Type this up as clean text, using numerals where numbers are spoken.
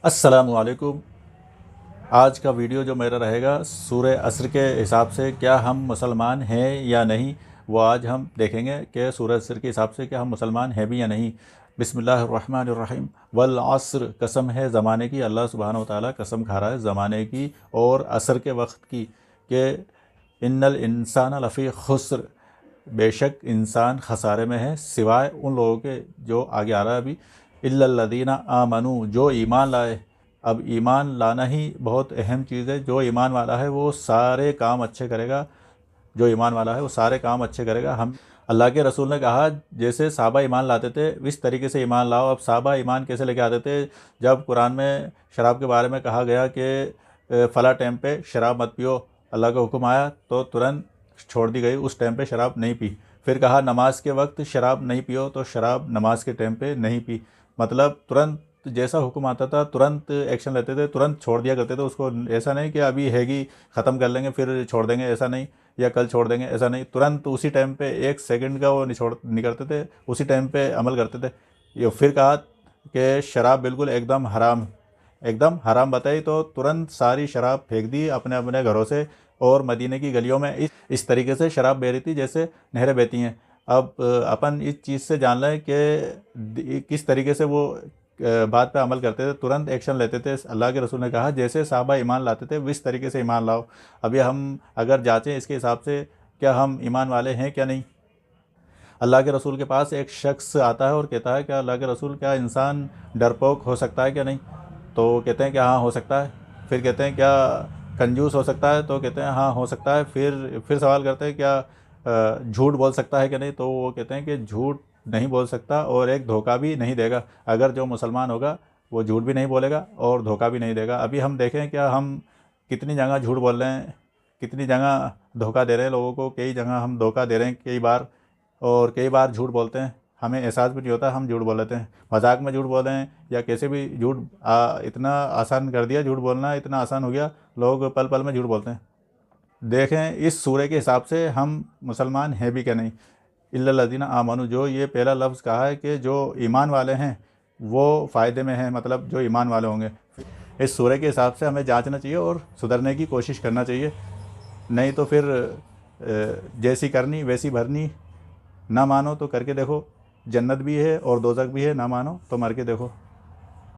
अस्सलामुअलैकुम। आज का वीडियो जो मेरा रहेगा सूरह असर के हिसाब से क्या हम मुसलमान हैं या नहीं, वो आज हम देखेंगे कि सूरह असर के हिसाब से क्या हम मुसलमान हैं भी या नहीं। बिस्मिल्लाहिर्रहमानिर्रहीम। वल अस्र, कसम है ज़माने की, अल्लाह सुब्हानहू व तआला कसम खा रहा है ज़माने की और असर के वक्त की, कि इन्नल इंसान लफ़ी खुस्र, बेशक इंसान खसारे में है सिवाय उन लोगों के, जो आगे आ रहा है अभी, इल्लल्लज़ीना आमनू, जो ईमान लाए। अब ईमान लाना ही बहुत अहम चीज़ है। जो ईमान वाला है वो सारे काम अच्छे करेगा, जो ईमान वाला है वो सारे काम अच्छे करेगा। हम अल्लाह के रसूल ने कहा जैसे साहबा ईमान लाते थे इस तरीके से ईमान लाओ। अब साहबा ईमान कैसे लेके आते थे? जब कुरान में शराब के बारे में कहा गया कि फ़ला टाइम पे शराब मत पियो, अल्लाह का हुक्म आया तो तुरंत छोड़ दी गई, उस टाइम पे शराब नहीं पी। फिर कहा नमाज के वक्त शराब नहीं पियो, तो शराब नमाज के टाइम पे नहीं पी। मतलब तुरंत जैसा हुक्म आता था तुरंत एक्शन लेते थे, तुरंत छोड़ दिया करते थे उसको। ऐसा नहीं कि अभी हैगी ख़त्म कर लेंगे फिर छोड़ देंगे, ऐसा नहीं, या कल छोड़ देंगे, ऐसा नहीं। तुरंत उसी टाइम पे एक सेकंड का वो नहीं करते थे, उसी टाइम पे अमल करते थे। ये फिर कहा कि शराब बिल्कुल एकदम हराम, एकदम हराम बताई, तो तुरंत सारी शराब फेंक दी अपने अपने घरों से। और मदीने की गलियों में इस तरीके से शराब बह रही थी जैसे नहरें बहती हैं। अब अपन इस चीज़ से जान लें कि किस तरीके से वो बात पे अमल करते थे, तुरंत एक्शन लेते थे। अल्लाह के रसूल ने कहा जैसे साहबा ईमान लाते थे इस तरीके से ईमान लाओ। अभी हम अगर जाँचें इसके हिसाब से क्या हम ईमान वाले हैं क्या नहीं। अल्लाह के रसूल के पास एक शख्स आता है और कहता है क्या अल्लाह के रसूल, क्या इंसान डरपोक हो सकता है क्या नहीं? तो कहते हैं कि हाँ हो सकता है। फिर कहते हैं क्या कंजूस हो सकता है? तो कहते हैं हाँ हो सकता है। फिर सवाल करते हैं क्या झूठ बोल सकता है क्या नहीं? तो वो कहते हैं कि झूठ नहीं बोल सकता और एक धोखा भी नहीं देगा। अगर जो मुसलमान होगा वो झूठ भी नहीं बोलेगा और धोखा भी नहीं देगा। अभी हम देखें क्या हम कितनी जगह झूठ बोल रहे हैं, कितनी जगह धोखा दे रहे हैं लोगों को। कई जगह हम धोखा दे रहे हैं कई बार, और कई बार झूठ बोलते हैं, हमें एहसास भी नहीं होता हम झूठ बोल लेते हैं। मजाक में झूठ बोल रहे हैं या कैसे भी झूठ, इतना आसान कर दिया, झूठ बोलना इतना आसान हो गया, लोग पल पल में झूठ बोलते हैं। देखें इस सूरह के हिसाब से हम मुसलमान हैं भी क्या नहीं। इल्लल्लज़ीना आमनू, जो ये पहला लफ्ज़ कहा है कि जो ईमान वाले हैं वो फ़ायदे में हैं, मतलब जो ईमान वाले होंगे। इस सूरह के हिसाब से हमें जांचना चाहिए और सुधरने की कोशिश करना चाहिए। नहीं तो फिर जैसी करनी वैसी भरनी। ना मानो तो करके देखो, जन्नत भी है और दोज़ख भी है, ना मानो तो मर के देखो।